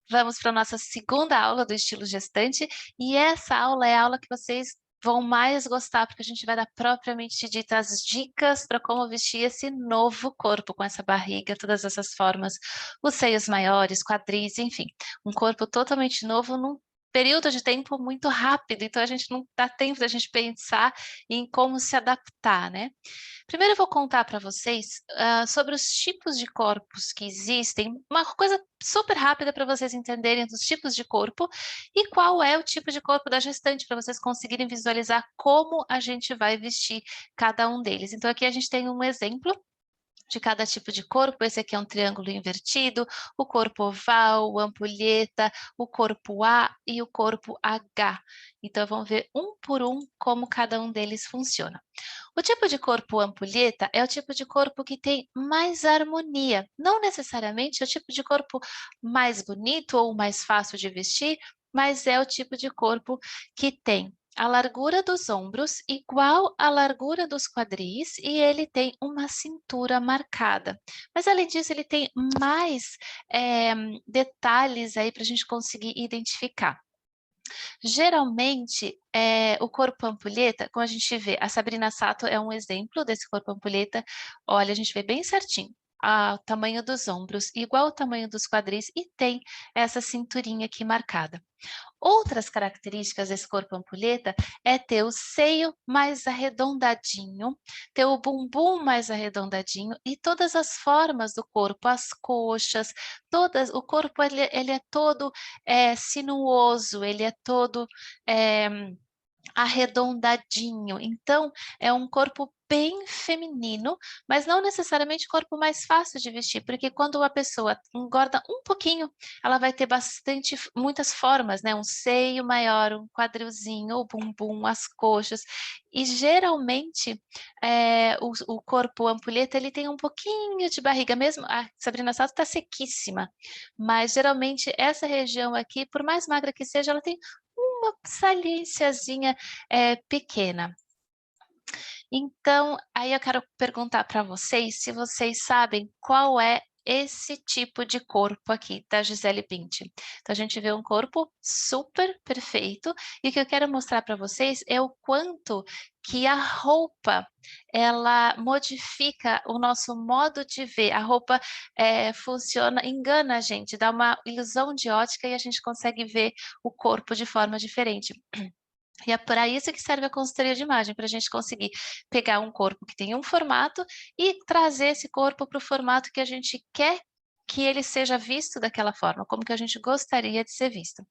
vamos para a nossa segunda aula do estilo gestante, e essa aula é a aula que vocês vão mais gostar, porque a gente vai dar propriamente dita as dicas para como vestir esse novo corpo, com essa barriga, todas essas formas, os seios maiores, quadris, enfim, um corpo totalmente novo num período de tempo muito rápido, então a gente não dá tempo da gente pensar em como se adaptar, né? Primeiro eu vou contar para vocês sobre os tipos de corpos que existem, uma coisa super rápida para vocês entenderem dos tipos de corpo e qual é o tipo de corpo da gestante, para vocês conseguirem visualizar como a gente vai vestir cada um deles. Então aqui a gente tem um exemplo de cada tipo de corpo. Esse aqui é um triângulo invertido, o corpo oval, o ampulheta, o corpo A e o corpo H. Então vamos ver um por um como cada um deles funciona. O tipo de corpo ampulheta é o tipo de corpo que tem mais harmonia, não necessariamente é o tipo de corpo mais bonito ou mais fácil de vestir, mas é o tipo de corpo que tem a largura dos ombros igual à largura dos quadris e ele tem uma cintura marcada. Mas além disso, ele tem mais detalhes aí para a gente conseguir identificar. Geralmente, o corpo ampulheta, como a gente vê, a Sabrina Sato é um exemplo desse corpo ampulheta. Olha, a gente vê bem certinho o tamanho dos ombros, igual ao tamanho dos quadris, e tem essa cinturinha aqui marcada. Outras características desse corpo ampulheta é ter o seio mais arredondadinho, ter o bumbum mais arredondadinho e todas as formas do corpo, as coxas, todas, o corpo ele é todo sinuoso, ele é todo é, arredondadinho. Então, é um corpo bem feminino, mas não necessariamente o corpo mais fácil de vestir, porque quando a pessoa engorda um pouquinho, ela vai ter muitas formas, né? Um seio maior, um quadrilzinho, o bumbum, as coxas. E geralmente o corpo ampulheta ele tem um pouquinho de barriga, mesmo a Sabrina Sato está sequíssima, mas geralmente essa região aqui, por mais magra que seja, ela tem uma saliênciazinha pequena. Então, aí eu quero perguntar para vocês se vocês sabem qual é esse tipo de corpo aqui da Gisele Bündchen. Então, a gente vê um corpo super perfeito e o que eu quero mostrar para vocês é o quanto que a roupa ela modifica o nosso modo de ver. A roupa funciona, engana a gente, dá uma ilusão de ótica e a gente consegue ver o corpo de forma diferente. E é para isso que serve a consultoria de imagem, para a gente conseguir pegar um corpo que tem um formato e trazer esse corpo para o formato que a gente quer que ele seja visto daquela forma, como que a gente gostaria de ser visto.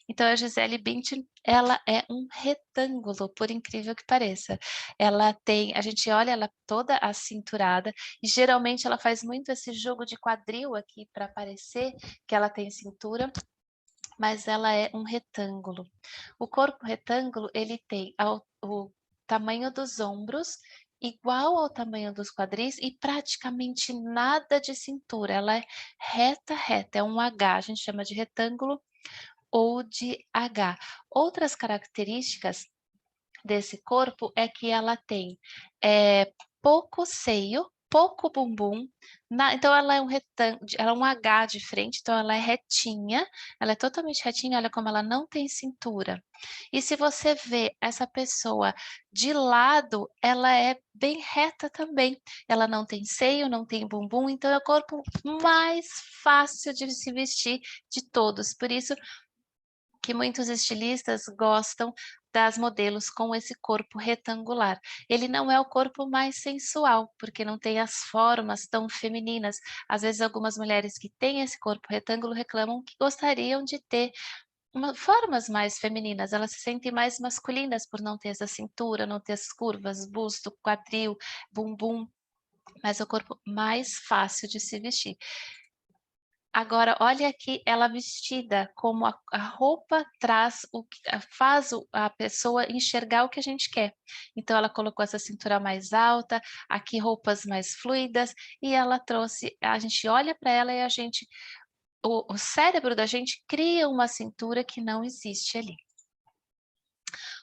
Então, a Gisele Bündchen, ela é um retângulo, por incrível que pareça. Ela tem, a gente olha ela toda acinturada, e geralmente ela faz muito esse jogo de quadril aqui para parecer que ela tem cintura, mas ela é um retângulo. O corpo retângulo, ele tem o tamanho dos ombros igual ao tamanho dos quadris e praticamente nada de cintura. Ela é reta, reta, é um H, a gente chama de retângulo ou de H. Outras características desse corpo é que ela tem pouco seio, pouco bumbum, então ela é um retângulo, ela é um H de frente, então ela é retinha, ela é totalmente retinha, olha como ela não tem cintura. E se você vê essa pessoa de lado, ela é bem reta também, ela não tem seio, não tem bumbum, então é o corpo mais fácil de se vestir de todos, por isso que muitos estilistas gostam das modelos com esse corpo retangular. Ele não é o corpo mais sensual, porque não tem as formas tão femininas. Às vezes algumas mulheres que têm esse corpo retângulo reclamam que gostariam de ter formas mais femininas, elas se sentem mais masculinas por não ter essa cintura, não ter as curvas, busto, quadril, bumbum, mas é o corpo mais fácil de se vestir. Agora, olha aqui ela vestida, como a roupa traz faz a pessoa enxergar o que a gente quer. Então, ela colocou essa cintura mais alta, aqui roupas mais fluidas, e ela trouxe, a gente olha para ela e o cérebro da gente cria uma cintura que não existe ali.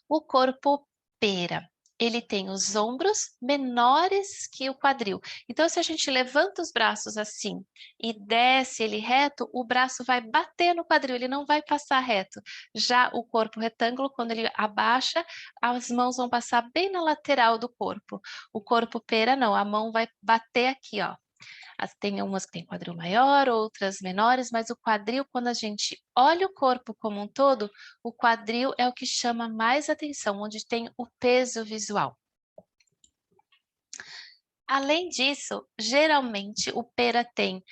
O corpo pera. ele tem os ombros menores que o quadril. Então, se a gente levanta os braços assim e desce ele reto, o braço vai bater no quadril, ele não vai passar reto. Já o corpo retângulo, quando ele abaixa, as mãos vão passar bem na lateral do corpo. O corpo pera não, a mão vai bater aqui, ó. Tem umas que tem quadril maior, outras menores, mas o quadril, quando a gente olha o corpo como um todo, o quadril é o que chama mais atenção, onde tem o peso visual. Além disso, geralmente o pera tem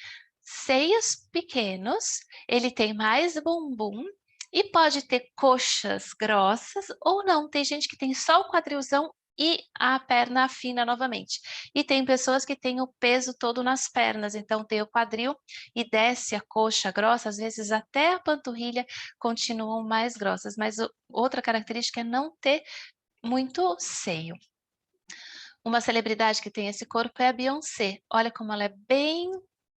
seios pequenos, ele tem mais bumbum e pode ter coxas grossas ou não. Tem gente que tem só o quadrilzão e a perna fina novamente. E tem pessoas que têm o peso todo nas pernas, então tem o quadril e desce a coxa grossa, às vezes até a panturrilha continuam mais grossas, mas outra característica é não ter muito seio. Uma celebridade que tem esse corpo é a Beyoncé. Olha como ela é bem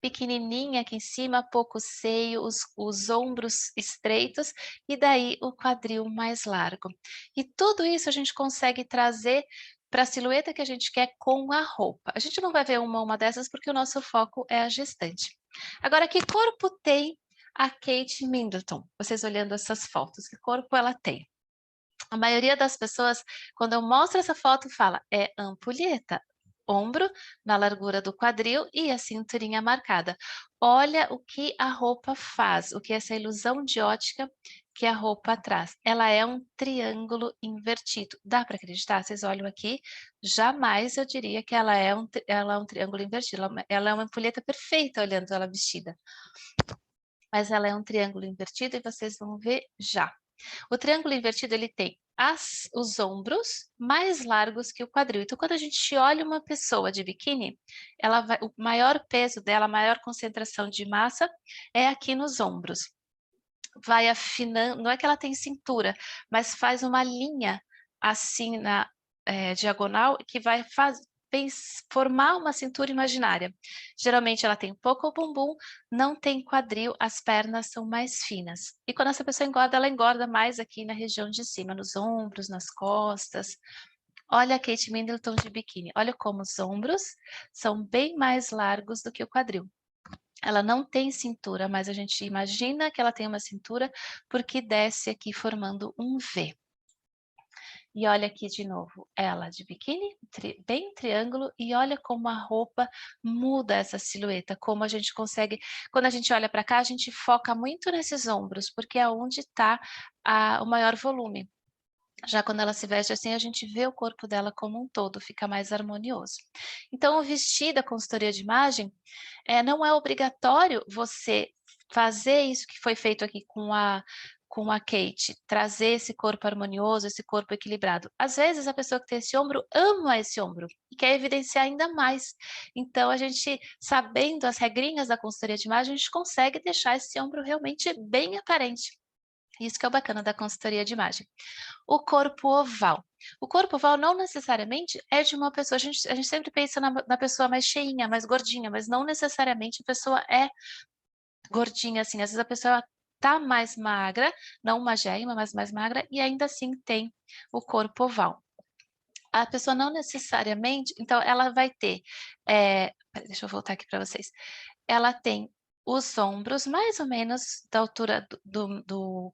pequenininha aqui em cima, pouco seio, os ombros estreitos e daí o quadril mais largo. E tudo isso a gente consegue trazer para a silhueta que a gente quer com a roupa. A gente não vai ver uma dessas porque o nosso foco é a gestante. Agora, que corpo tem a Kate Middleton? Vocês olhando essas fotos, que corpo ela tem? A maioria das pessoas, quando eu mostro essa foto, fala, é ampulheta, ombro na largura do quadril e a cinturinha marcada. Olha o que a roupa faz, o que essa ilusão de ótica que a roupa traz. Ela é um triângulo invertido. Dá para acreditar? Vocês olham aqui, jamais eu diria que ela é um triângulo invertido. Ela é uma ampulheta perfeita olhando ela vestida. Mas ela é um triângulo invertido e vocês vão ver já. O triângulo invertido ele tem os ombros mais largos que o quadril. Então, quando a gente olha uma pessoa de biquíni, o maior peso dela, a maior concentração de massa é aqui nos ombros. Vai afinando, não é que ela tem cintura, mas faz uma linha assim na diagonal que vai formar uma cintura imaginária. Geralmente ela tem pouco bumbum, não tem quadril, as pernas são mais finas. E quando essa pessoa engorda, ela engorda mais aqui na região de cima, nos ombros, nas costas. Olha a Kate Middleton de biquíni. Olha como os ombros são bem mais largos do que o quadril. Ela não tem cintura, mas a gente imagina que ela tem uma cintura porque desce aqui formando um V. E olha aqui de novo, ela de biquíni, bem triângulo, e olha como a roupa muda essa silhueta, como a gente consegue, quando a gente olha para cá, a gente foca muito nesses ombros, porque é onde está o maior volume. Já quando ela se veste assim, a gente vê o corpo dela como um todo, fica mais harmonioso. Então, o vestido, a consultoria de imagem, não é obrigatório você fazer isso que foi feito aqui com a Kate, trazer esse corpo harmonioso, esse corpo equilibrado. Às vezes, a pessoa que tem esse ombro ama esse ombro e quer evidenciar ainda mais. Então, a gente, sabendo as regrinhas da consultoria de imagem, a gente consegue deixar esse ombro realmente bem aparente. Isso que é o bacana da consultoria de imagem. O corpo oval. O corpo oval não necessariamente é de uma pessoa, a gente sempre pensa na pessoa mais cheinha, mais gordinha, mas não necessariamente a pessoa é gordinha assim. Às vezes a pessoa tá mais magra, não magérrima, mas mais magra, e ainda assim tem o corpo oval. A pessoa não necessariamente, então ela vai ter, deixa eu voltar aqui para vocês. Ela tem os ombros mais ou menos da altura do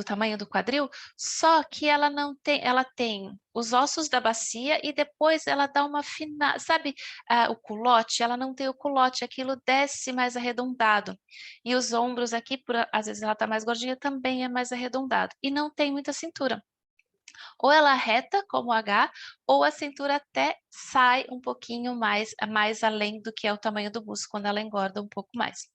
tamanho do quadril, só que ela não tem, ela tem os ossos da bacia e depois ela dá uma fina, sabe, o culote, ela não tem o culote, aquilo desce mais arredondado. E os ombros aqui, às vezes ela tá mais gordinha, também é mais arredondado. E não tem muita cintura. Ou ela reta, como o H, ou a cintura até sai um pouquinho mais além do que é o tamanho do busto, quando ela engorda um pouco mais.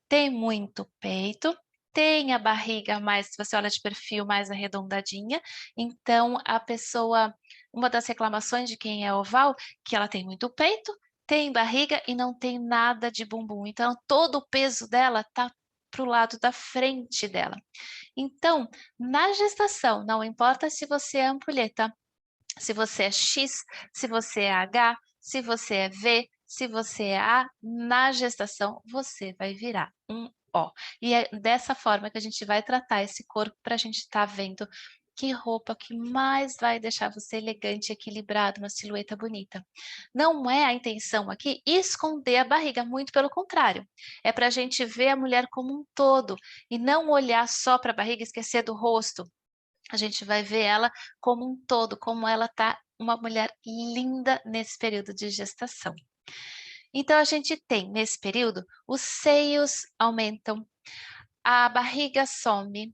Tem muito peito, tem a barriga mais, se você olha de perfil, mais arredondadinha. Então, a pessoa, uma das reclamações de quem é oval, que ela tem muito peito, tem barriga e não tem nada de bumbum. Então, todo o peso dela tá para o lado da frente dela. Então, na gestação, não importa se você é ampulheta, se você é X, se você é H, se você é V, se você é A, na gestação você vai virar um O. E é dessa forma que a gente vai tratar esse corpo para a gente estar vendo que roupa que mais vai deixar você elegante, equilibrado, uma silhueta bonita. Não é a intenção aqui esconder a barriga, muito pelo contrário. É para a gente ver a mulher como um todo e não olhar só para a barriga e esquecer do rosto. A gente vai ver ela como um todo, como ela tá uma mulher linda nesse período de gestação. Então a gente tem nesse período, os seios aumentam, a barriga some,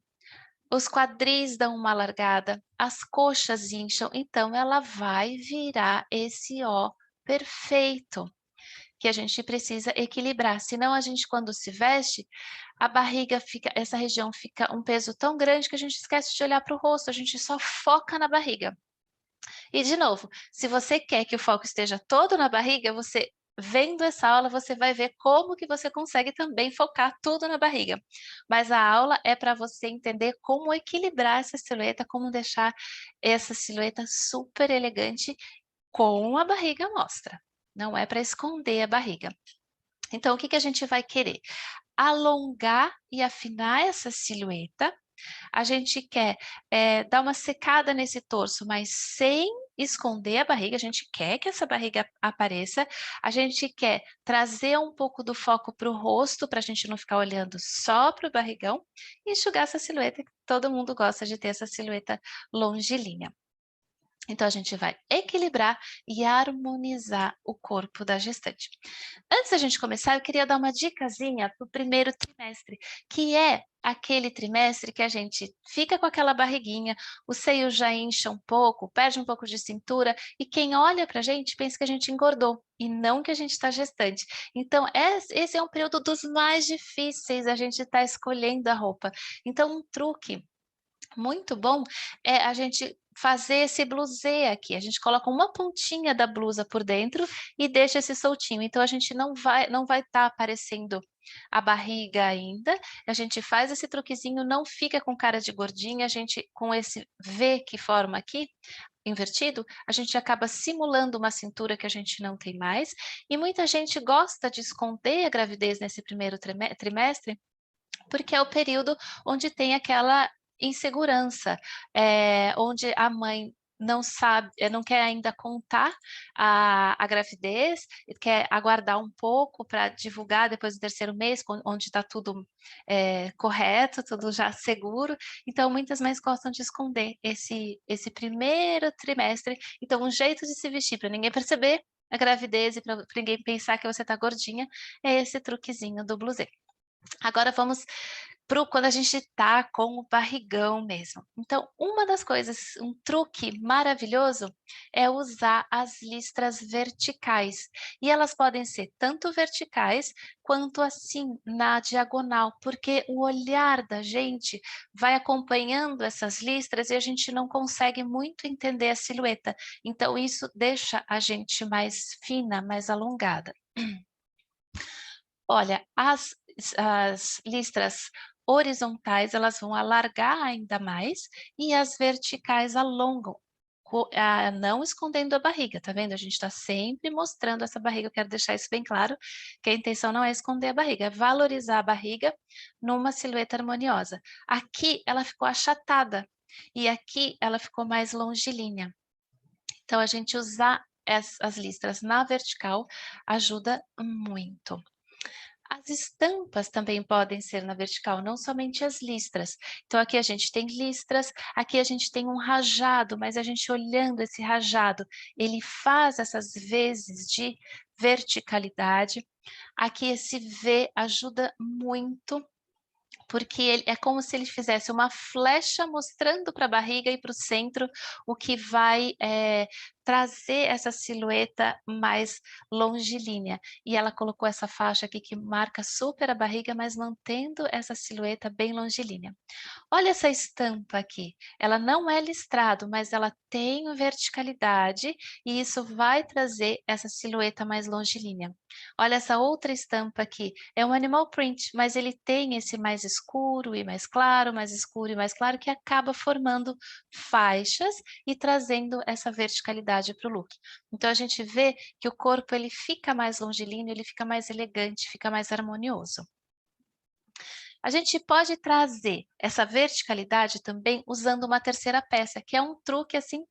os quadris dão uma alargada, as coxas incham, então ela vai virar esse ó perfeito, que a gente precisa equilibrar, senão a gente quando se veste, a barriga fica, essa região fica um peso tão grande que a gente esquece de olhar para o rosto, a gente só foca na barriga. E de novo, se você quer que o foco esteja todo na barriga, você vendo essa aula, você vai ver como que você consegue também focar tudo na barriga. Mas a aula é para você entender como equilibrar essa silhueta, como deixar essa silhueta super elegante com a barriga à mostra. Não é para esconder a barriga. Então, o que que a gente vai querer? Alongar e afinar essa silhueta. A gente quer dar uma secada nesse torso, mas sem esconder a barriga, a gente quer que essa barriga apareça, a gente quer trazer um pouco do foco para o rosto, para a gente não ficar olhando só para o barrigão, e enxugar essa silhueta, que todo mundo gosta de ter essa silhueta longilínea. Então, a gente vai equilibrar e harmonizar o corpo da gestante. Antes da gente começar, eu queria dar uma dicasinha para o primeiro trimestre, que é aquele trimestre que a gente fica com aquela barriguinha, o seio já incha um pouco, perde um pouco de cintura, e quem olha para a gente pensa que a gente engordou, e não que a gente está gestante. Então, esse é um período dos mais difíceis, a gente está escolhendo a roupa. Então, um truque muito bom é a gente fazer esse blusê aqui, a gente coloca uma pontinha da blusa por dentro e deixa esse soltinho, então a gente não vai estar aparecendo a barriga ainda, a gente faz esse truquezinho, não fica com cara de gordinha, a gente com esse V que forma aqui, invertido, a gente acaba simulando uma cintura que a gente não tem mais, e muita gente gosta de esconder a gravidez nesse primeiro trimestre, porque é o período onde tem aquela insegurança, onde a mãe não sabe, não quer ainda contar a gravidez, quer aguardar um pouco para divulgar depois do terceiro mês, onde está tudo correto, tudo já seguro. Então, muitas mães gostam de esconder esse primeiro trimestre. Então, um jeito de se vestir para ninguém perceber a gravidez e para ninguém pensar que você está gordinha é esse truquezinho do blusê. Agora vamos para quando a gente tá com o barrigão mesmo. Então, uma das coisas, um truque maravilhoso é usar as listras verticais. E elas podem ser tanto verticais quanto assim na diagonal, porque o olhar da gente vai acompanhando essas listras e a gente não consegue muito entender a silhueta. Então, isso deixa a gente mais fina, mais alongada. Olha, as listras horizontais, elas vão alargar ainda mais e as verticais alongam, não escondendo a barriga, tá vendo? A gente está sempre mostrando essa barriga, eu quero deixar isso bem claro, que a intenção não é esconder a barriga, é valorizar a barriga numa silhueta harmoniosa. Aqui ela ficou achatada e aqui ela ficou mais longilínea. Então, a gente usar as listras na vertical ajuda muito. As estampas também podem ser na vertical, não somente as listras. Então, aqui a gente tem listras, aqui a gente tem um rajado, mas a gente olhando esse rajado, ele faz essas vezes de verticalidade. Aqui esse V ajuda muito, porque é como se ele fizesse uma flecha mostrando para a barriga e para o centro, o que vai trazer essa silhueta mais longilínea. E ela colocou essa faixa aqui que marca super a barriga, mas mantendo essa silhueta bem longilínea. Olha essa estampa aqui, ela não é listrado, mas ela tem verticalidade e isso vai trazer essa silhueta mais longilínea. Olha essa outra estampa aqui, é um animal print, mas ele tem esse mais escuro e mais claro, mais escuro e mais claro, que acaba formando faixas e trazendo essa verticalidade para o look. Então a gente vê que o corpo ele fica mais longilíneo, ele fica mais elegante, fica mais harmonioso. A gente pode trazer essa verticalidade também usando uma terceira peça, que é um truque assim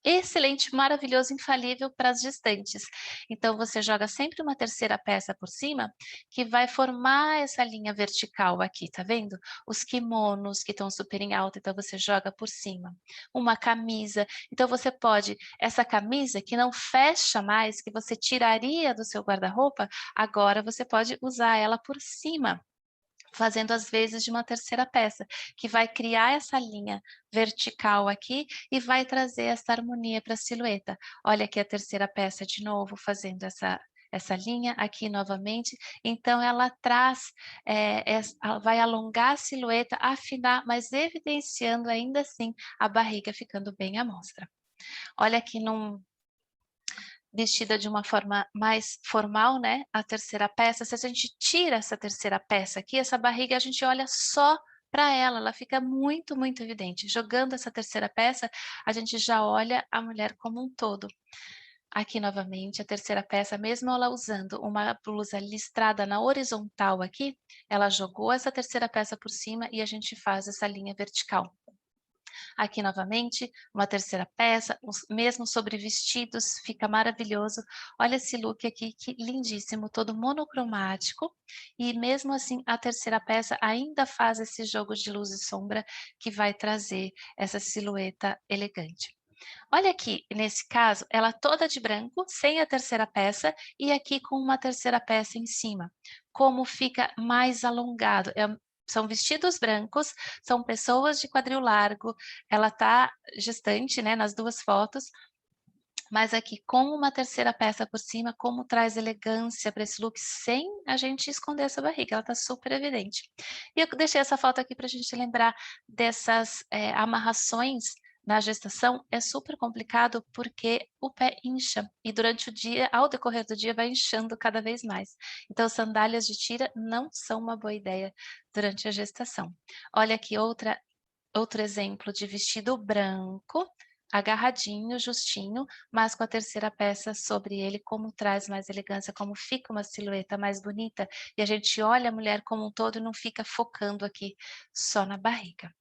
excelente, maravilhoso, infalível para as gestantes. Então você joga sempre uma terceira peça por cima, que vai formar essa linha vertical aqui, tá vendo? Os kimonos que estão super em alta, então você joga por cima. Uma camisa, então você pode, essa camisa que não fecha mais, que você tiraria do seu guarda-roupa, agora você pode usar ela por cima, fazendo as vezes de uma terceira peça, que vai criar essa linha vertical aqui e vai trazer essa harmonia para a silhueta. Olha aqui a terceira peça de novo, fazendo essa linha aqui novamente, então ela traz, ela vai alongar a silhueta, afinar, mas evidenciando ainda assim a barriga ficando bem à mostra. Olha aqui vestida de uma forma mais formal, né, a terceira peça, se a gente tira essa terceira peça aqui, essa barriga a gente olha só para ela fica muito, muito evidente. Jogando essa terceira peça, a gente já olha a mulher como um todo. Aqui novamente a terceira peça, mesmo ela usando uma blusa listrada na horizontal aqui, ela jogou essa terceira peça por cima e a gente faz essa linha vertical. Aqui novamente, uma terceira peça, mesmo sobre vestidos, fica maravilhoso. Olha esse look aqui, que lindíssimo, todo monocromático. E mesmo assim, a terceira peça ainda faz esse jogo de luz e sombra que vai trazer essa silhueta elegante. Olha aqui, nesse caso, ela toda de branco, sem a terceira peça, e aqui com uma terceira peça em cima. Como fica mais alongado, são vestidos brancos, são pessoas de quadril largo, ela tá gestante, né, nas duas fotos, mas aqui com uma terceira peça por cima, como traz elegância para esse look, sem a gente esconder essa barriga, ela tá super evidente. E eu deixei essa foto aqui para a gente lembrar dessas amarrações na gestação, é super complicado porque o pé incha, e durante o dia, ao decorrer do dia, vai inchando cada vez mais. Então sandálias de tira não são uma boa ideia durante a gestação. Olha aqui outro exemplo de vestido branco, agarradinho, justinho, mas com a terceira peça sobre ele, como traz mais elegância, como fica uma silhueta mais bonita, e a gente olha a mulher como um todo e não fica focando aqui só na barriga.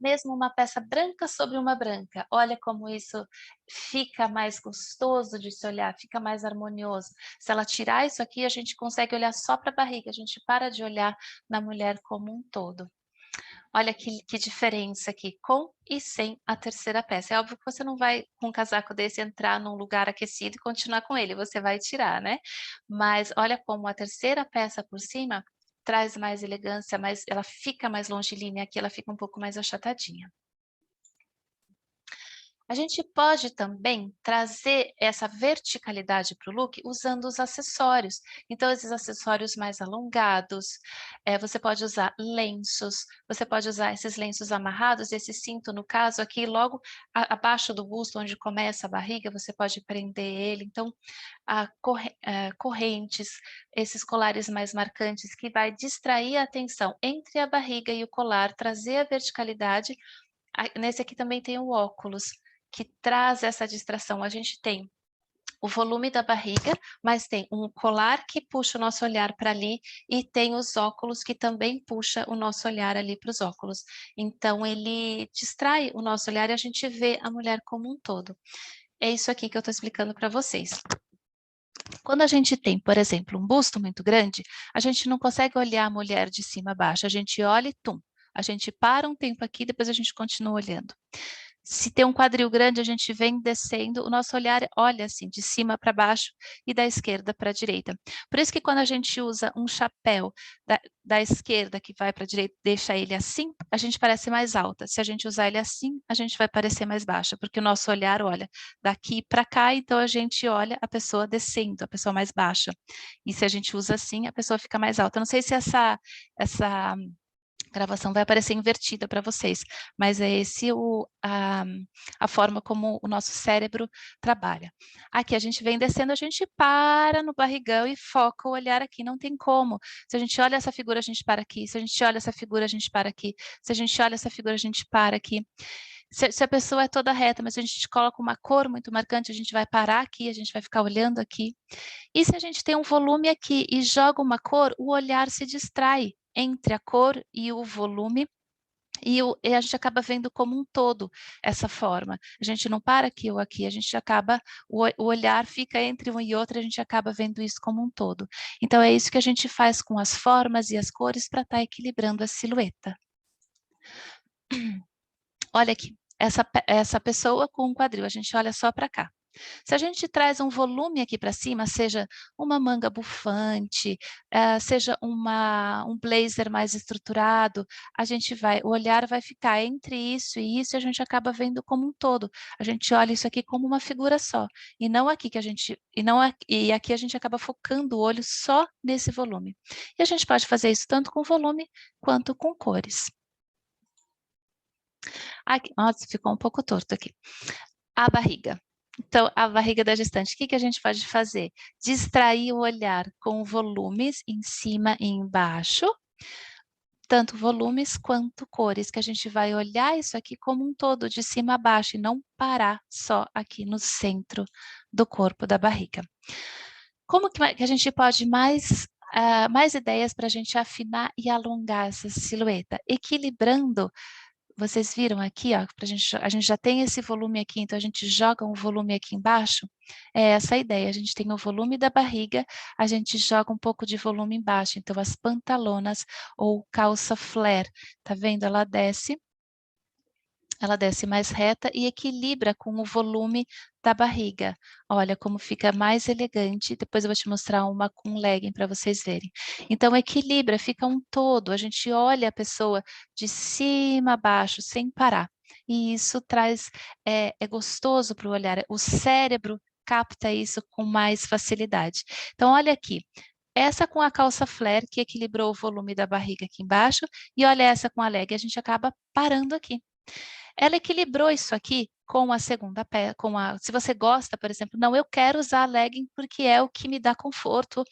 Mesmo uma peça branca sobre uma branca, olha como isso fica mais gostoso de se olhar, fica mais harmonioso. Se ela tirar isso aqui, a gente consegue olhar só para a barriga, a gente para de olhar na mulher como um todo. Olha que diferença aqui, com e sem a terceira peça. É óbvio que você não vai, com um casaco desse, entrar num lugar aquecido e continuar com ele, você vai tirar, né. Mas olha como a terceira peça por cima traz mais elegância, ela fica mais longilínea, aqui ela fica um pouco mais achatadinha. A gente pode também trazer essa verticalidade para o look usando os acessórios. Então, esses acessórios mais alongados, você pode usar lenços, você pode usar esses lenços amarrados, esse cinto, no caso, aqui logo abaixo do busto, onde começa a barriga, você pode prender ele. Então, correntes, esses colares mais marcantes, que vai distrair a atenção entre a barriga e o colar, trazer a verticalidade. Nesse aqui também tem o óculos, que traz essa distração. A gente tem o volume da barriga, mas tem um colar que puxa o nosso olhar para ali e tem os óculos que também puxa o nosso olhar ali para os óculos. Então ele distrai o nosso olhar e a gente vê a mulher como um todo. É isso aqui que eu estou explicando para vocês. Quando a gente tem, por exemplo, um busto muito grande, a gente não consegue olhar a mulher de cima a baixo, a gente olha e tum. A gente para um tempo aqui, depois a gente continua olhando. Se tem um quadril grande, a gente vem descendo, o nosso olhar olha assim, de cima para baixo e da esquerda para a direita. Por isso que quando a gente usa um chapéu da esquerda que vai para a direita, deixa ele assim, a gente parece mais alta. Se a gente usar ele assim, a gente vai parecer mais baixa, porque o nosso olhar olha daqui para cá, então a gente olha a pessoa descendo, a pessoa mais baixa. E se a gente usa assim, a pessoa fica mais alta. Eu não sei se essa gravação vai aparecer invertida para vocês, mas é esse a forma como o nosso cérebro trabalha. Aqui a gente vem descendo, a gente para no barrigão e foca o olhar aqui, não tem como. Se a gente olha essa figura, a gente para aqui. Se a gente olha essa figura, a gente para aqui. Se a gente olha essa figura, a gente para aqui. Se a pessoa é toda reta, mas a gente coloca uma cor muito marcante, a gente vai parar aqui, a gente vai ficar olhando aqui. E se a gente tem um volume aqui e joga uma cor, o olhar se distrai. entre a cor e o volume, e a gente acaba vendo como um todo essa forma. A gente não para aqui ou aqui, a gente acaba, o olhar fica entre um e outro, a gente acaba vendo isso como um todo. Então é isso que a gente faz com as formas e as cores para estar equilibrando a silhueta. Olha aqui, essa pessoa com um quadril, a gente olha só para cá. Se a gente traz um volume aqui para cima, seja uma manga bufante, seja um blazer mais estruturado, o olhar vai ficar entre isso e isso, e a gente acaba vendo como um todo. A gente olha isso aqui como uma figura só, e não aqui que a gente, e aqui a gente acaba focando o olho só nesse volume. E a gente pode fazer isso tanto com volume quanto com cores. Aqui, nossa, ficou um pouco torto aqui. A barriga. Então, a barriga da gestante, o que a gente pode fazer? Distrair o olhar com volumes em cima e embaixo, tanto volumes quanto cores, que a gente vai olhar isso aqui como um todo, de cima a baixo, e não parar só aqui no centro do corpo da barriga. Como que a gente pode mais ideias para a gente afinar e alongar essa silhueta? Equilibrando. Vocês viram aqui, ó, a gente já tem esse volume aqui, então a gente joga um volume aqui embaixo. É essa a ideia, a gente tem o volume da barriga, a gente joga um pouco de volume embaixo. Então as pantalonas ou calça flare, tá vendo? Ela desce mais reta e equilibra com o volume da barriga. Olha como fica mais elegante. Depois eu vou te mostrar uma com legging para vocês verem. Então equilibra, fica um todo. A gente olha a pessoa de cima a baixo, sem parar. E isso é gostoso para o olhar. O cérebro capta isso com mais facilidade. Então olha aqui. Essa com a calça flare, que equilibrou o volume da barriga aqui embaixo, e olha essa com a legging, a gente acaba parando aqui. Ela equilibrou isso aqui com a segunda pé, se você gosta, por exemplo, não, eu quero usar a legging porque é o que me dá conforto,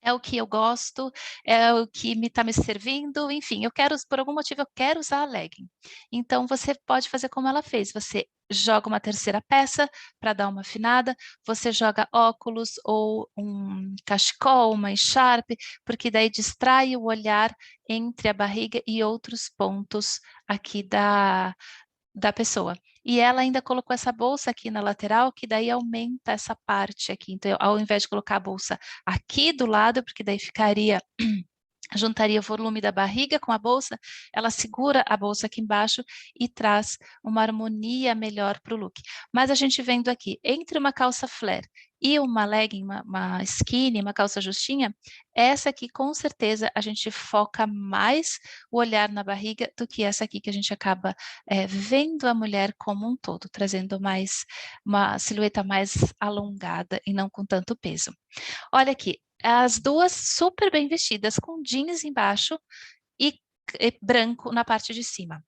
é o que eu gosto, é o que está me servindo, enfim, por algum motivo, eu quero usar a legging. Então, você pode fazer como ela fez, você joga uma terceira peça para dar uma afinada, você joga óculos ou um cachecol, uma encharpe, porque daí distrai o olhar entre a barriga e outros pontos aqui da pessoa. E ela ainda colocou essa bolsa aqui na lateral, que daí aumenta essa parte aqui. Então, ao invés de colocar a bolsa aqui do lado, porque daí juntaria o volume da barriga com a bolsa, ela segura a bolsa aqui embaixo e traz uma harmonia melhor para o look. Mas a gente vendo aqui, entre uma calça flare e uma legging, uma skinny, uma calça justinha, essa aqui com certeza a gente foca mais o olhar na barriga do que essa aqui que a gente acaba vendo a mulher como um todo, trazendo uma silhueta mais alongada e não com tanto peso. Olha aqui, as duas super bem vestidas, com jeans embaixo e branco na parte de cima.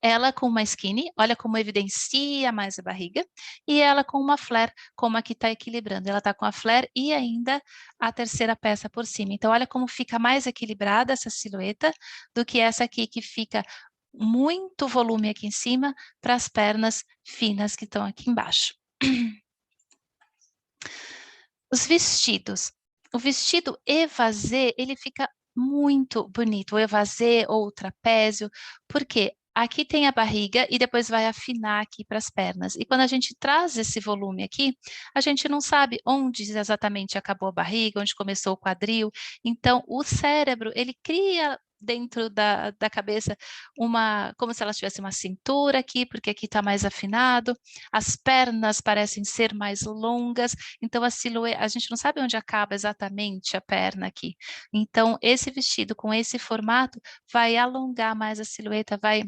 Ela com uma skinny, olha como evidencia mais a barriga, e ela com uma flare, como aqui está equilibrando. Ela está com a flare e ainda a terceira peça por cima. Então, olha como fica mais equilibrada essa silhueta do que essa aqui, que fica muito volume aqui em cima para as pernas finas que estão aqui embaixo. Os vestidos. O vestido evasê, ele fica muito bonito, o evasê ou o trapézio, porque aqui tem a barriga e depois vai afinar aqui para as pernas. E quando a gente traz esse volume aqui, a gente não sabe onde exatamente acabou a barriga, onde começou o quadril. Então, o cérebro, ele cria dentro da cabeça como se ela tivesse uma cintura aqui, porque aqui está mais afinado, as pernas parecem ser mais longas, então a silhueta, a gente não sabe onde acaba exatamente a perna aqui. Então, esse vestido com esse formato vai alongar mais a silhueta, vai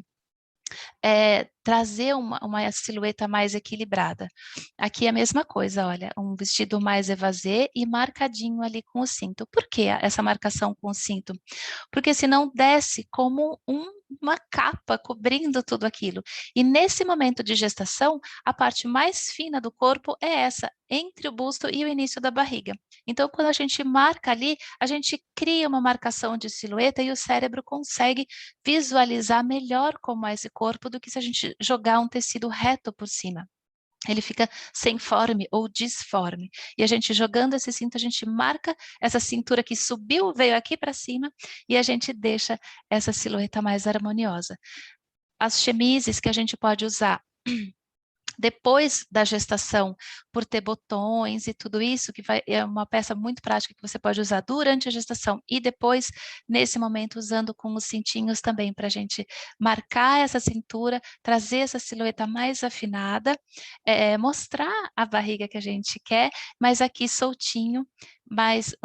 trazer uma silhueta mais equilibrada. Aqui é a mesma coisa, olha, um vestido mais evasê e marcadinho ali com o cinto. Por que essa marcação com o cinto? Porque senão desce como uma capa cobrindo tudo aquilo. E nesse momento de gestação, a parte mais fina do corpo é essa, entre o busto e o início da barriga. Então, quando a gente marca ali, a gente cria uma marcação de silhueta e o cérebro consegue visualizar melhor como é esse corpo do que se a gente jogar um tecido reto por cima. ele fica sem forme ou disforme. E a gente jogando esse cinto, a gente marca essa cintura que subiu, veio aqui para cima, e a gente deixa essa silhueta mais harmoniosa. As chemises que a gente pode usar depois da gestação, por ter botões e tudo isso, que é uma peça muito prática que você pode usar durante a gestação e depois, nesse momento, usando com os cintinhos também, para a gente marcar essa cintura, trazer essa silhueta mais afinada, mostrar a barriga que a gente quer, mas aqui soltinho, mais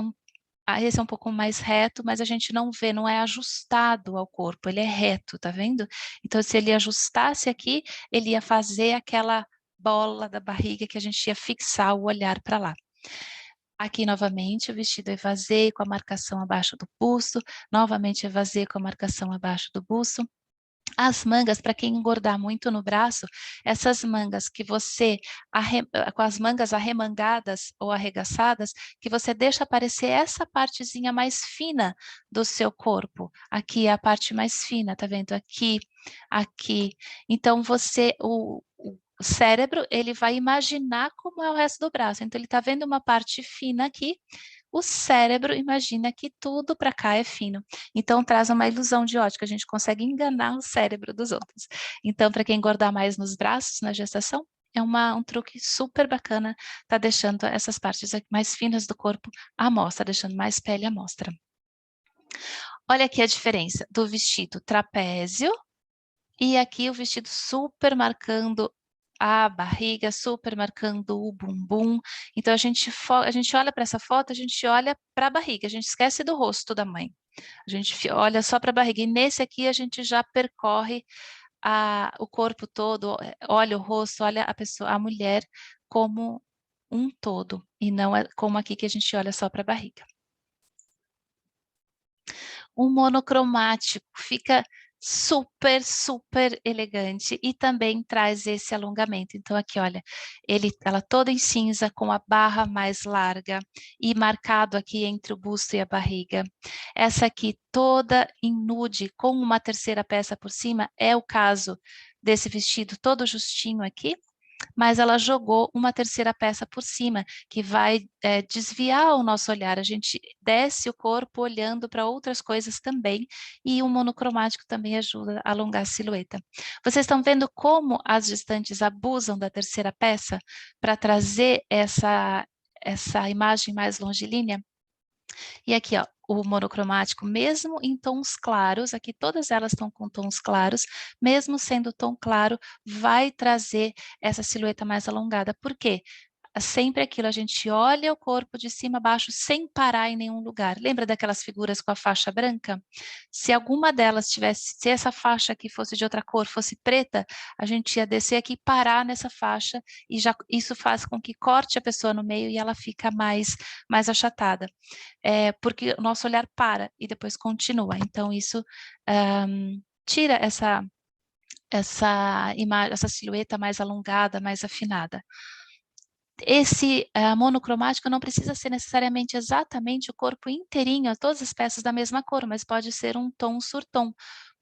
esse é um pouco mais reto, mas a gente não vê, não é ajustado ao corpo, ele é reto, tá vendo? Então, se ele ajustasse aqui, ele ia fazer aquela bola da barriga que a gente ia fixar o olhar para lá. Aqui, novamente, o vestido evasei com a marcação abaixo do busto, novamente evasei com a marcação abaixo do busto. As mangas, para quem engordar muito no braço, essas mangas que você, com as mangas arremangadas ou arregaçadas, que você deixa aparecer essa partezinha mais fina do seu corpo. Aqui é a parte mais fina, tá vendo? Aqui, aqui. Então, o cérebro, ele vai imaginar como é o resto do braço. Então, ele está vendo uma parte fina aqui, o cérebro imagina que tudo para cá é fino. Então, traz uma ilusão de ótica, a gente consegue enganar o cérebro dos outros. Então, para quem engordar mais nos braços, na gestação, é um truque super bacana, tá deixando essas partes mais finas do corpo à mostra, deixando mais pele à mostra. Olha aqui a diferença do vestido trapézio e aqui o vestido super marcando a barriga, super marcando o bumbum. Então, a gente olha para essa foto, a gente olha para a barriga, a gente esquece do rosto da mãe. A gente olha só para a barriga. E nesse aqui, a gente já percorre o corpo todo, olha o rosto, olha a pessoa, a mulher como um todo. E não é como aqui que a gente olha só para a barriga. O monocromático fica super, super elegante e também traz esse alongamento. Então aqui, olha, ela toda em cinza com a barra mais larga e marcado aqui entre o busto e a barriga. Essa aqui toda em nude com uma terceira peça por cima é o caso desse vestido todo justinho aqui, mas ela jogou uma terceira peça por cima, que vai desviar o nosso olhar. A gente desce o corpo olhando para outras coisas também, e o monocromático também ajuda a alongar a silhueta. Vocês estão vendo como as gestantes abusam da terceira peça para trazer essa imagem mais longilínea? E aqui, ó, o monocromático, mesmo em tons claros, aqui todas elas estão com tons claros, mesmo sendo tom claro, vai trazer essa silhueta mais alongada. Por quê? Sempre aquilo, a gente olha o corpo de cima a baixo sem parar em nenhum lugar. Lembra daquelas figuras com a faixa branca? Se alguma delas tivesse, se essa faixa aqui fosse de outra cor, fosse preta, a gente ia descer aqui e parar nessa faixa, e já isso faz com que corte a pessoa no meio e ela fica mais achatada. Porque o nosso olhar para e depois continua. Então, isso tira essa silhueta mais alongada, mais afinada. Esse monocromático não precisa ser necessariamente exatamente o corpo inteirinho, todas as peças da mesma cor, mas pode ser um tom surtom.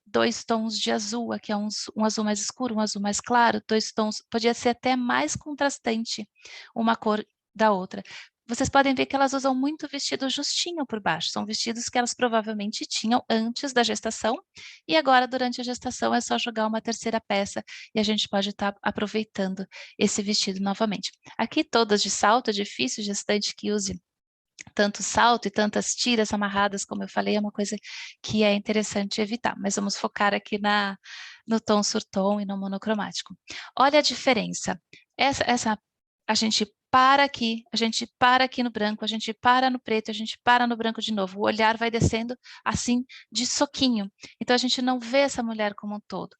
2 tons de azul, aqui é um azul mais escuro, um azul mais claro, 2 tons, podia ser até mais contrastante uma cor da outra. Vocês podem ver que elas usam muito vestido justinho por baixo, são vestidos que elas provavelmente tinham antes da gestação, e agora durante a gestação é só jogar uma terceira peça e a gente pode estar aproveitando esse vestido novamente. Aqui todas de salto, é difícil gestante que use tanto salto e tantas tiras amarradas, como eu falei, é uma coisa que é interessante evitar, mas vamos focar aqui no tom surtom e no monocromático. Olha a diferença, a gente para aqui no branco, a gente para no preto, a gente para no branco de novo, o olhar vai descendo assim de soquinho, então a gente não vê essa mulher como um todo.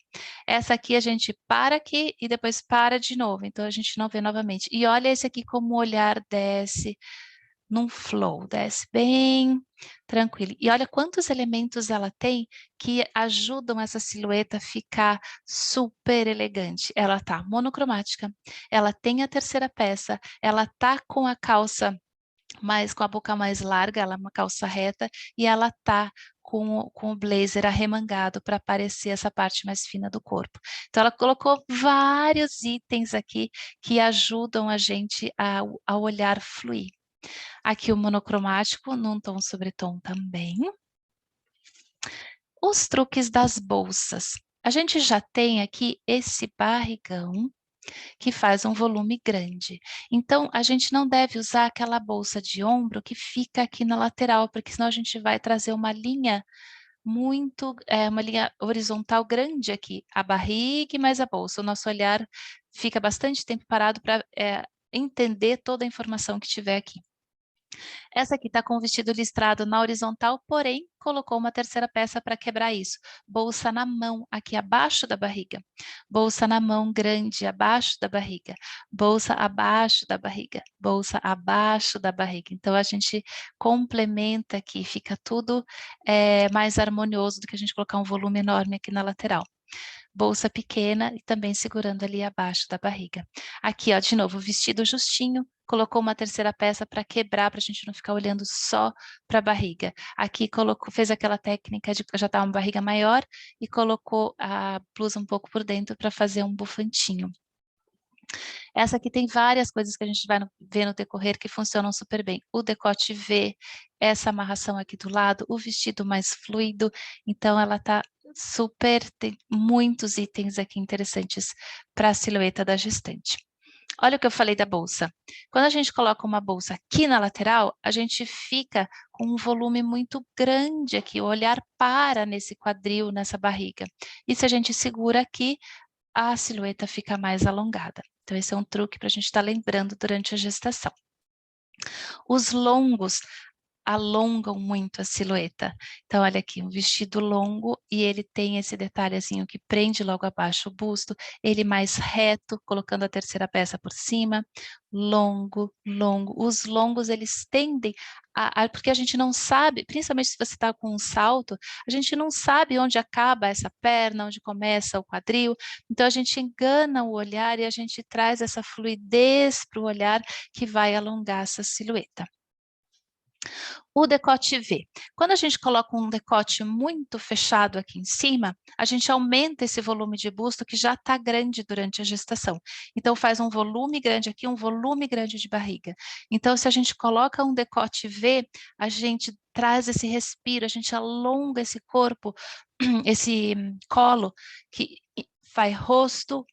Essa aqui a gente para aqui e depois para de novo, então a gente não vê novamente. E olha esse aqui como o olhar desce, num flow, desce bem tranquilo. E olha quantos elementos ela tem que ajudam essa silhueta a ficar super elegante. Ela tá monocromática, ela tem a terceira peça, ela tá com a calça com a boca mais larga, ela é uma calça reta, e ela tá com o blazer arremangado para aparecer essa parte mais fina do corpo. Então, ela colocou vários itens aqui que ajudam a gente a olhar fluir. Aqui o monocromático num tom sobre tom também. Os truques das bolsas. A gente já tem aqui esse barrigão que faz um volume grande. Então, a gente não deve usar aquela bolsa de ombro que fica aqui na lateral, porque senão a gente vai trazer uma linha uma linha horizontal grande aqui, a barriga e mais a bolsa. O nosso olhar fica bastante tempo parado para entender toda a informação que tiver aqui. Essa aqui está com o vestido listrado na horizontal, porém colocou uma terceira peça para quebrar isso. Bolsa na mão, aqui abaixo da barriga. Bolsa na mão grande, abaixo da barriga. Bolsa abaixo da barriga. Bolsa abaixo da barriga. Então, a gente complementa aqui, fica tudo mais harmonioso do que a gente colocar um volume enorme aqui na lateral. Bolsa pequena e também segurando ali abaixo da barriga. Aqui, ó, de novo, vestido justinho, colocou uma terceira peça para quebrar, para a gente não ficar olhando só para a barriga. Aqui fez aquela técnica de já tá uma barriga maior e colocou a blusa um pouco por dentro para fazer um bufantinho. Essa aqui tem várias coisas que a gente vai ver no decorrer que funcionam super bem. O decote V, essa amarração aqui do lado, o vestido mais fluido. Então, ela tá super, tem muitos itens aqui interessantes para a silhueta da gestante. Olha o que eu falei da bolsa. Quando a gente coloca uma bolsa aqui na lateral, a gente fica com um volume muito grande aqui, o olhar para nesse quadril, nessa barriga. E se a gente segura aqui, a silhueta fica mais alongada. Então, esse é um truque para a gente estar lembrando durante a gestação. Os longos alongam muito a silhueta. Então, olha aqui, um vestido longo e ele tem esse detalhezinho que prende logo abaixo o busto, ele mais reto, colocando a terceira peça por cima, longo, longo. Os longos, eles tendem porque a gente não sabe, principalmente se você está com um salto, a gente não sabe onde acaba essa perna, onde começa o quadril, então a gente engana o olhar e a gente traz essa fluidez para o olhar que vai alongar essa silhueta. O decote V. Quando a gente coloca um decote muito fechado aqui em cima, a gente aumenta esse volume de busto que já está grande durante a gestação. Então, faz um volume grande aqui, um volume grande de barriga. Então, se a gente coloca um decote V, a gente traz esse respiro, a gente alonga esse corpo, esse colo, que vai rosto,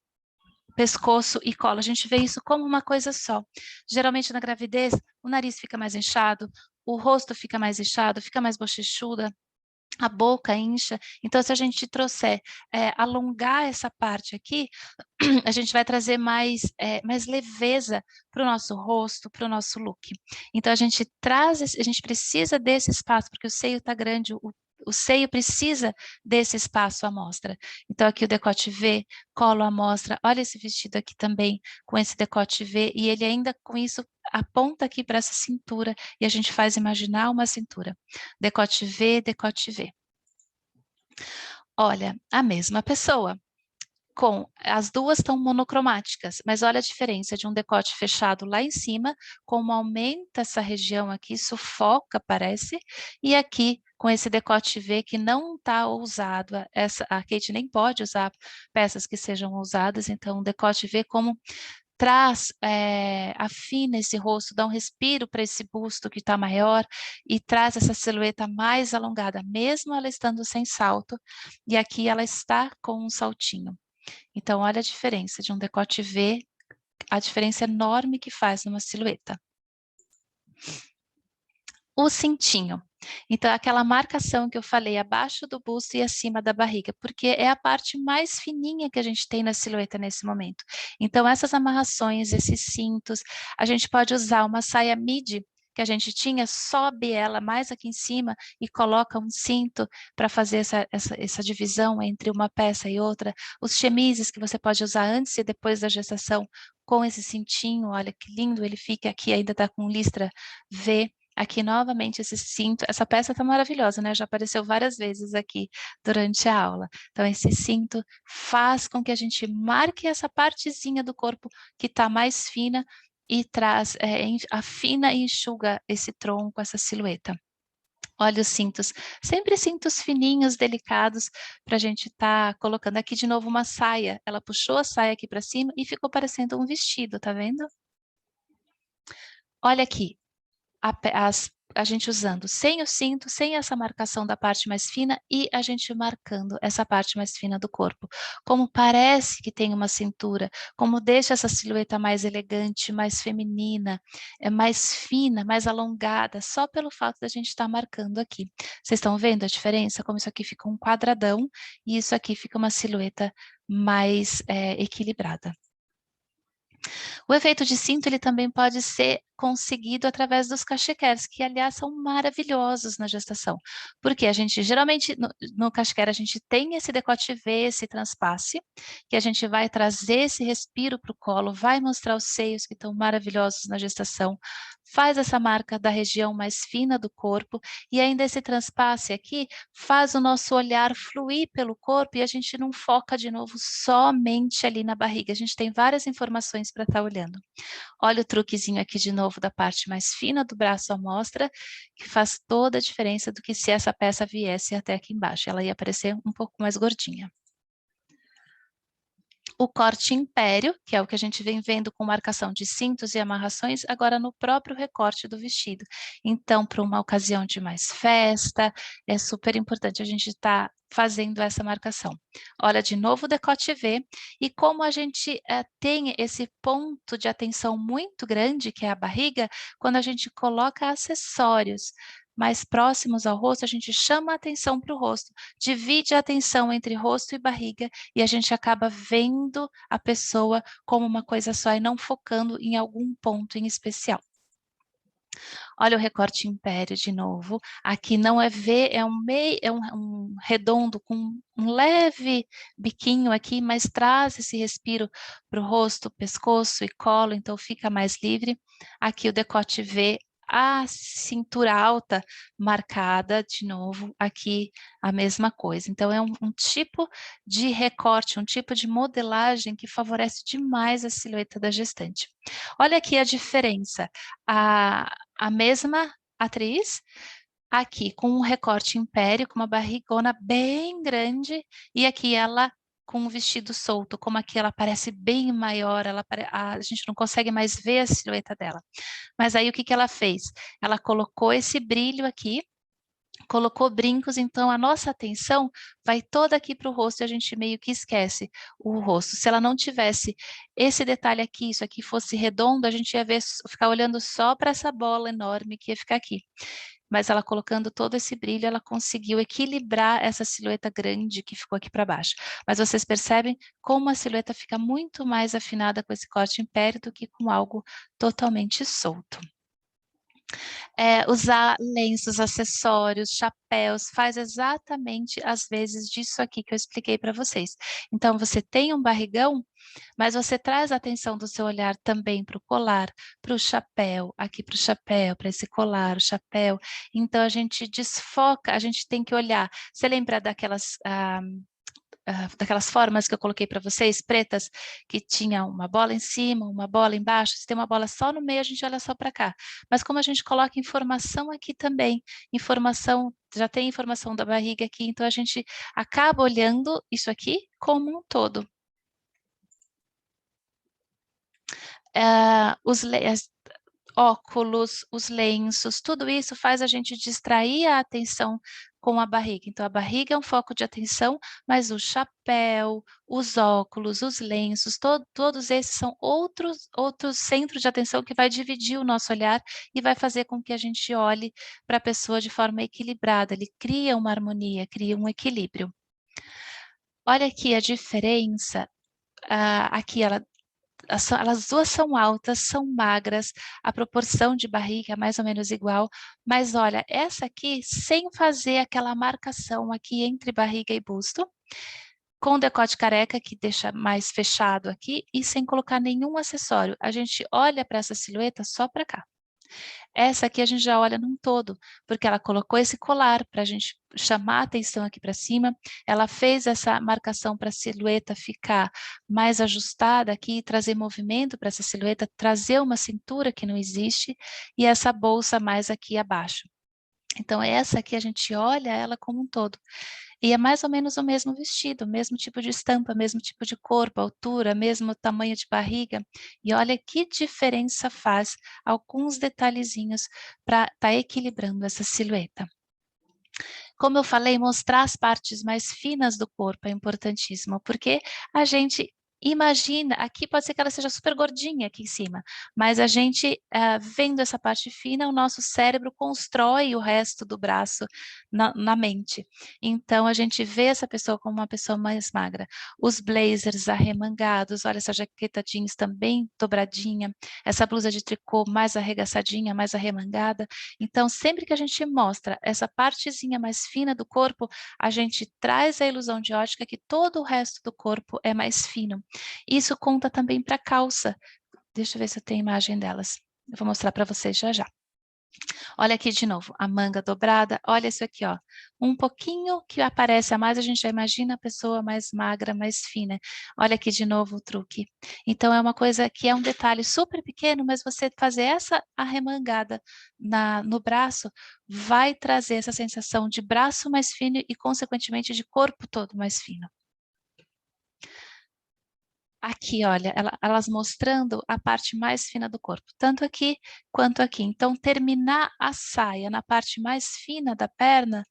pescoço e colo. A gente vê isso como uma coisa só. Geralmente, na gravidez, o nariz fica mais inchado, o rosto fica mais inchado, fica mais bochechuda, a boca incha. Então, se a gente trouxer, alongar essa parte aqui, a gente vai trazer mais leveza para o nosso rosto, para o nosso look. Então, a gente precisa desse espaço, porque o seio está grande, o seio precisa desse espaço à mostra. Então, aqui o decote V, colo à mostra. Olha esse vestido aqui também, com esse decote V, e ele ainda com isso aponta aqui para essa cintura, e a gente faz imaginar uma cintura. Decote V, decote V. Olha, a mesma pessoa. As duas estão monocromáticas, mas olha a diferença de um decote fechado lá em cima, como aumenta essa região aqui, sufoca, parece, e aqui com esse decote V que não está ousado, a Kate nem pode usar peças que sejam ousadas, então o decote V como afina esse rosto, dá um respiro para esse busto que está maior e traz essa silhueta mais alongada, mesmo ela estando sem salto, e aqui ela está com um saltinho. Então, olha a diferença de um decote V, a diferença enorme que faz numa silhueta. O cintinho. Então, aquela marcação que eu falei abaixo do busto e acima da barriga, porque é a parte mais fininha que a gente tem na silhueta nesse momento. Então, essas amarrações, esses cintos, a gente pode usar uma saia midi que a gente tinha, sobe ela mais aqui em cima e coloca um cinto para fazer essa divisão entre uma peça e outra. Os chemises que você pode usar antes e depois da gestação com esse cintinho, olha que lindo ele fica aqui, ainda está com listra V. Aqui novamente esse cinto, essa peça está maravilhosa, né? Já apareceu várias vezes aqui durante a aula. Então esse cinto faz com que a gente marque essa partezinha do corpo que está mais fina e afina e enxuga esse tronco, essa silhueta. Olha os cintos, sempre cintos fininhos, delicados, para a gente estar colocando aqui de novo uma saia. Ela puxou a saia aqui para cima e ficou parecendo um vestido, tá vendo? Olha aqui, a gente usando sem o cinto, sem essa marcação da parte mais fina e a gente marcando essa parte mais fina do corpo. Como parece que tem uma cintura, como deixa essa silhueta mais elegante, mais feminina, mais fina, mais alongada, só pelo fato da gente estar marcando aqui. Vocês estão vendo a diferença? Como isso aqui fica um quadradão e isso aqui fica uma silhueta mais equilibrada. O efeito de cinto ele também pode ser conseguido através dos cachequers, que aliás são maravilhosos na gestação, porque a gente geralmente no cachequer a gente tem esse decote V, esse transpasse, que a gente vai trazer esse respiro para o colo, vai mostrar os seios que estão maravilhosos na gestação, faz essa marca da região mais fina do corpo e ainda esse transpasse aqui faz o nosso olhar fluir pelo corpo e a gente não foca de novo somente ali na barriga, a gente tem várias informações para estar olhando. Olha o truquezinho aqui de novo da parte mais fina do braço à mostra, que faz toda a diferença do que se essa peça viesse até aqui embaixo, ela ia aparecer um pouco mais gordinha. O corte império, que é o que a gente vem vendo com marcação de cintos e amarrações, agora no próprio recorte do vestido. Então, para uma ocasião de mais festa, é super importante a gente estar fazendo essa marcação. Olha de novo o decote V, e como a gente tem esse ponto de atenção muito grande, que é a barriga, quando a gente coloca acessórios mais próximos ao rosto, a gente chama a atenção para o rosto, divide a atenção entre rosto e barriga, e a gente acaba vendo a pessoa como uma coisa só e não focando em algum ponto em especial. Olha o recorte império de novo. Aqui não é V, é um redondo com um leve biquinho aqui, mas traz esse respiro para o rosto, pescoço e colo, então fica mais livre. Aqui o decote V, a cintura alta marcada de novo, aqui a mesma coisa. Então é um tipo de recorte, um tipo de modelagem que favorece demais a silhueta da gestante. Olha aqui a diferença. A mesma atriz, aqui com um recorte império, com uma barrigona bem grande, e aqui ela com um vestido solto, como aqui ela parece bem maior, a gente não consegue mais ver a silhueta dela. Mas aí o que que ela fez? Ela colocou esse brilho aqui, colocou brincos, então a nossa atenção vai toda aqui para o rosto e a gente meio que esquece o rosto. Se ela não tivesse esse detalhe aqui, isso aqui fosse redondo, a gente ia ver, ficar olhando só para essa bola enorme que ia ficar aqui. Mas ela colocando todo esse brilho, ela conseguiu equilibrar essa silhueta grande que ficou aqui para baixo. Mas vocês percebem como a silhueta fica muito mais afinada com esse corte império do que com algo totalmente solto. Usar lenços, acessórios, chapéus, faz exatamente as vezes disso aqui que eu expliquei para vocês. Então, você tem um barrigão, mas você traz a atenção do seu olhar também para o colar, para o chapéu, aqui para o chapéu, para esse colar, o chapéu. Então, a gente desfoca, a gente tem que olhar. Você lembra daquelas formas que eu coloquei para vocês, pretas, que tinha uma bola em cima, uma bola embaixo, se tem uma bola só no meio, a gente olha só para cá. Mas como a gente coloca informação aqui também, informação, já tem informação da barriga aqui, então a gente acaba olhando isso aqui como um todo. Óculos, os lenços, tudo isso faz a gente distrair a atenção com a barriga. Então, a barriga é um foco de atenção, mas o chapéu, os óculos, os lenços, todos esses são outros centros de atenção que vai dividir o nosso olhar e vai fazer com que a gente olhe para a pessoa de forma equilibrada. Ele cria uma harmonia, cria um equilíbrio. Olha aqui a diferença. Aqui elas duas são altas, são magras, a proporção de barriga é mais ou menos igual, mas olha, essa aqui sem fazer aquela marcação aqui entre barriga e busto, com decote careca que deixa mais fechado aqui e sem colocar nenhum acessório. A gente olha para essa silhueta só para cá. Essa aqui a gente já olha num todo, porque ela colocou esse colar para a gente chamar a atenção aqui para cima, ela fez essa marcação para a silhueta ficar mais ajustada aqui, trazer movimento para essa silhueta, trazer uma cintura que não existe e essa bolsa mais aqui abaixo. Então, essa aqui a gente olha ela como um todo. E é mais ou menos o mesmo vestido, mesmo tipo de estampa, mesmo tipo de corpo, altura, mesmo tamanho de barriga. E olha que diferença faz alguns detalhezinhos para estar equilibrando essa silhueta. Como eu falei, mostrar as partes mais finas do corpo é importantíssimo, porque a gente imagina, aqui pode ser que ela seja super gordinha aqui em cima, mas a gente, vendo essa parte fina, o nosso cérebro constrói o resto do braço na mente. Então, a gente vê essa pessoa como uma pessoa mais magra. Os blazers arremangados, olha essa jaqueta jeans também dobradinha, essa blusa de tricô mais arregaçadinha, mais arremangada. Então, sempre que a gente mostra essa partezinha mais fina do corpo, a gente traz a ilusão de ótica que todo o resto do corpo é mais fino. Isso conta também para a calça. Deixa eu ver se eu tenho imagem delas. Eu vou mostrar para vocês já já. Olha aqui de novo, a manga dobrada. Olha isso aqui, ó. Um pouquinho que aparece a mais, a gente já imagina a pessoa mais magra, mais fina. Olha aqui de novo o truque. Então, é uma coisa que é um detalhe super pequeno, mas você fazer essa arremangada no braço vai trazer essa sensação de braço mais fino e, consequentemente, de corpo todo mais fino. Aqui, olha, elas mostrando a parte mais fina do corpo, tanto aqui quanto aqui. Então, terminar a saia na parte mais fina da perna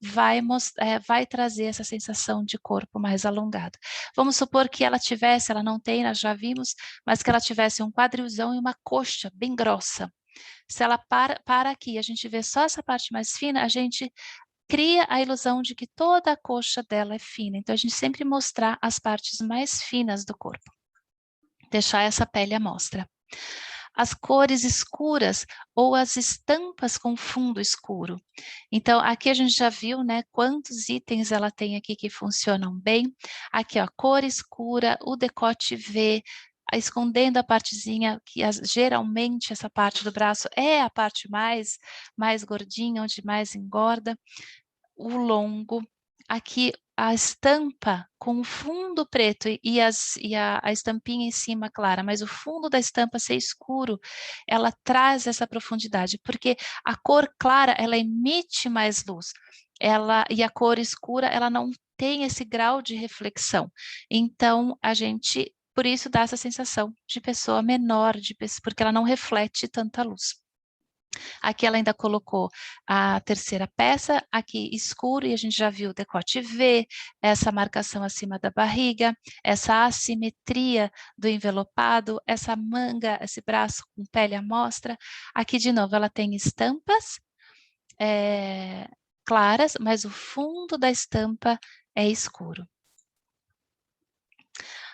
vai trazer essa sensação de corpo mais alongado. Vamos supor que ela tivesse, ela não tem, nós já vimos, mas que ela tivesse um quadrilzão e uma coxa bem grossa. Se ela para aqui, a gente vê só essa parte mais fina, a gente cria a ilusão de que toda a coxa dela é fina. Então, a gente sempre mostrar as partes mais finas do corpo. Deixar essa pele à mostra. As cores escuras ou as estampas com fundo escuro. Então, aqui a gente já viu, né, quantos itens ela tem aqui que funcionam bem. Aqui, ó, cor escura, o decote V, escondendo a partezinha, que geralmente essa parte do braço é a parte mais gordinha, onde mais engorda. O longo, aqui a estampa com o fundo preto a estampinha em cima clara, mas o fundo da estampa ser escuro, ela traz essa profundidade, porque a cor clara, ela emite mais luz, e a cor escura, ela não tem esse grau de reflexão. Então, por isso dá essa sensação de pessoa menor, porque ela não reflete tanta luz. Aqui ela ainda colocou a terceira peça, aqui escuro, e a gente já viu o decote V, essa marcação acima da barriga, essa assimetria do envelopado, essa manga, esse braço com pele à mostra. Aqui, de novo, ela tem estampas claras, mas o fundo da estampa é escuro.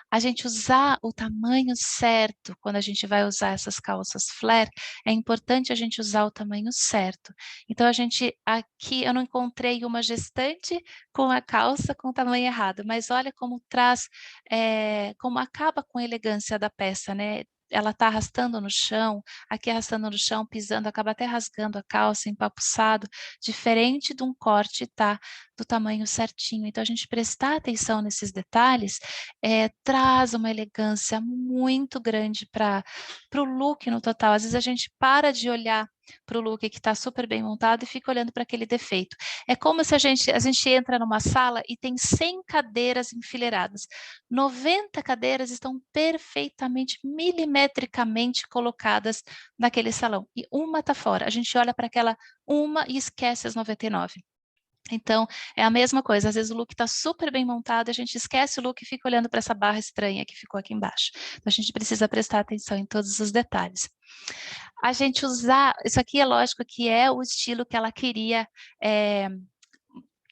A gente usar o tamanho certo, quando a gente vai usar essas calças flare, é importante a gente usar o tamanho certo. Então, aqui eu não encontrei uma gestante com a calça com o tamanho errado, mas olha como como acaba com a elegância da peça, né? Ela está arrastando no chão, aqui arrastando no chão, pisando, acaba até rasgando a calça, empapuçado, diferente de um corte, tá? Do tamanho certinho. Então, a gente prestar atenção nesses detalhes traz uma elegância muito grande para o look no total. Às vezes a gente para de olhar para o look que está super bem montado e fica olhando para aquele defeito. É como se a gente entra numa sala e tem 100 cadeiras enfileiradas. 90 cadeiras estão perfeitamente, milimetricamente colocadas naquele salão. E uma está fora. A gente olha para aquela uma e esquece as 99. Então, é a mesma coisa, às vezes o look está super bem montado, a gente esquece o look e fica olhando para essa barra estranha que ficou aqui embaixo. Então, a gente precisa prestar atenção em todos os detalhes. A gente usar, isso aqui é lógico que é o estilo que ela queria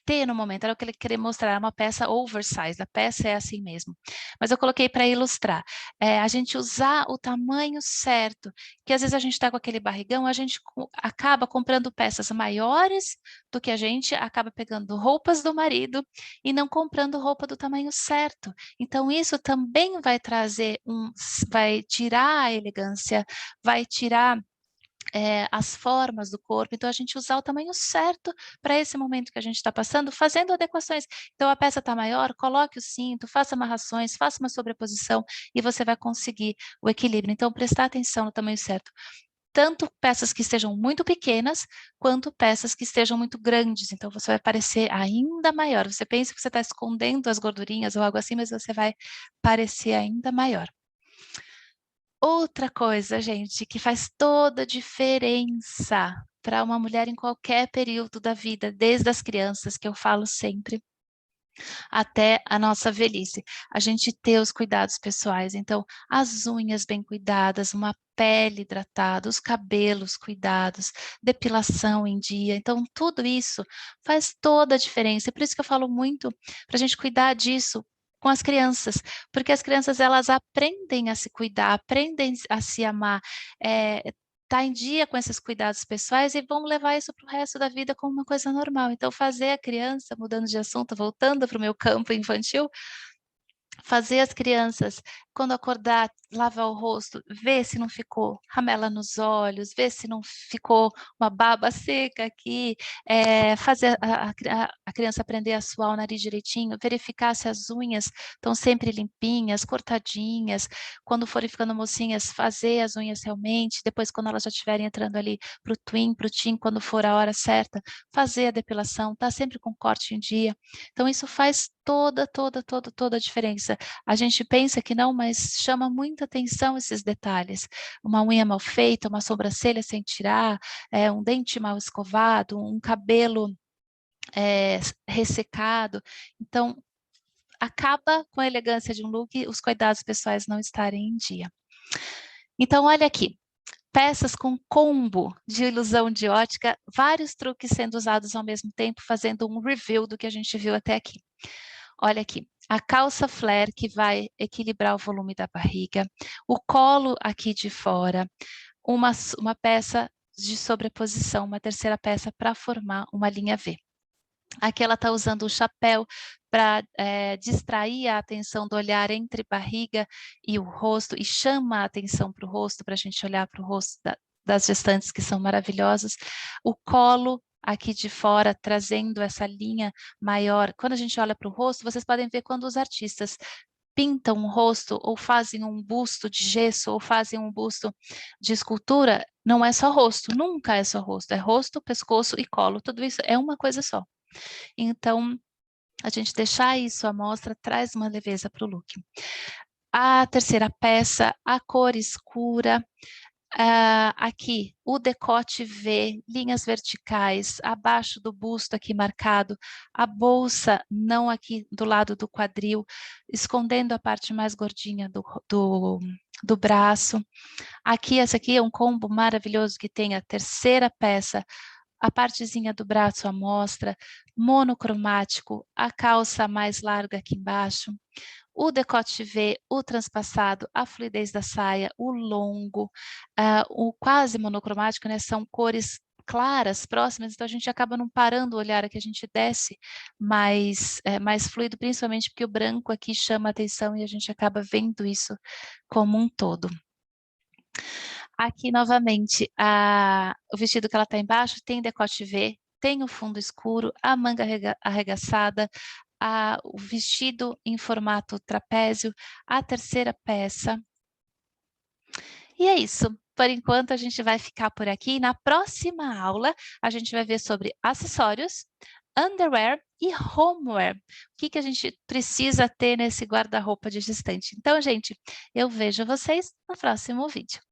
ter no momento, era o que ele queria mostrar, é uma peça oversized, a peça é assim mesmo. Mas eu coloquei para ilustrar. A gente usar o tamanho certo, que às vezes a gente está com aquele barrigão, a gente acaba comprando peças maiores do que a gente, acaba pegando roupas do marido e não comprando roupa do tamanho certo. Então, isso também vai vai tirar a elegância, vai tirar as formas do corpo, então a gente usar o tamanho certo para esse momento que a gente está passando, fazendo adequações. Então a peça está maior, coloque o cinto, faça amarrações, faça uma sobreposição e você vai conseguir o equilíbrio. Então prestar atenção no tamanho certo. tanto peças que estejam muito pequenas, quanto peças que estejam muito grandes. Então, você vai parecer ainda maior. Você pensa que você está escondendo as gordurinhas ou algo assim, mas você vai parecer ainda maior. Outra coisa, gente, que faz toda a diferença para uma mulher em qualquer período da vida, desde as crianças, que eu falo sempre, até a nossa velhice. A gente ter os cuidados pessoais, então, as unhas bem cuidadas, uma pele hidratada, os cabelos cuidados, depilação em dia. Então, tudo isso faz toda a diferença. É por isso que eu falo muito para a gente cuidar disso com as crianças, porque as crianças elas aprendem a se cuidar, aprendem a se amar, tá em dia com esses cuidados pessoais e vão levar isso para o resto da vida como uma coisa normal. Então, fazer a criança, mudando de assunto, voltando para o meu campo infantil, fazer as crianças, quando acordar, lavar o rosto, ver se não ficou ramela nos olhos, ver se não ficou uma baba seca aqui, fazer a criança aprender a suar o nariz direitinho, verificar se as unhas estão sempre limpinhas, cortadinhas, quando forem ficando mocinhas, fazer as unhas realmente, depois quando elas já estiverem entrando ali para o twin, para o teen, quando for a hora certa, fazer a depilação, tá sempre com corte em dia. Então isso faz toda a diferença. A gente pensa que não, mas chama muita atenção esses detalhes. Uma unha mal feita, uma sobrancelha sem tirar, um dente mal escovado, um cabelo ressecado. Então, acaba com a elegância de um look os cuidados pessoais não estarem em dia. Então, olha aqui. Peças com combo de ilusão de ótica, vários truques sendo usados ao mesmo tempo, fazendo um review do que a gente viu até aqui. Olha aqui, a calça flare que vai equilibrar o volume da barriga, o colo aqui de fora, uma peça de sobreposição, uma terceira peça para formar uma linha V. Aqui ela está usando o chapéu para distrair a atenção do olhar entre barriga e o rosto e chama a atenção para o rosto, para a gente olhar para o rosto das gestantes que são maravilhosas. O colo aqui de fora, trazendo essa linha maior. Quando a gente olha para o rosto, vocês podem ver quando os artistas pintam um rosto ou fazem um busto de gesso ou fazem um busto de escultura, não é só rosto, nunca é só rosto, é rosto, pescoço e colo, tudo isso é uma coisa só. Então, a gente deixar isso à mostra traz uma leveza para o look. A terceira peça, a cor escura, aqui o decote V, linhas verticais, abaixo do busto aqui marcado, a bolsa não aqui do lado do quadril, escondendo a parte mais gordinha do braço. Aqui, essa aqui é um combo maravilhoso que tem a terceira peça, a partezinha do braço à mostra, monocromático, a calça mais larga aqui embaixo, o decote V, o transpassado, a fluidez da saia, o longo, o quase monocromático, né, são cores claras, próximas, então a gente acaba não parando o olhar aqui, a gente desce mais fluido, principalmente porque o branco aqui chama a atenção e a gente acaba vendo isso como um todo. Aqui, novamente, o vestido que ela está embaixo tem decote V, tem o fundo escuro, a manga arregaçada, o vestido em formato trapézio, a terceira peça. E é isso. Por enquanto, a gente vai ficar por aqui. Na próxima aula, a gente vai ver sobre acessórios, underwear e homeware. O que a gente precisa ter nesse guarda-roupa de gestante. Então, gente, eu vejo vocês no próximo vídeo.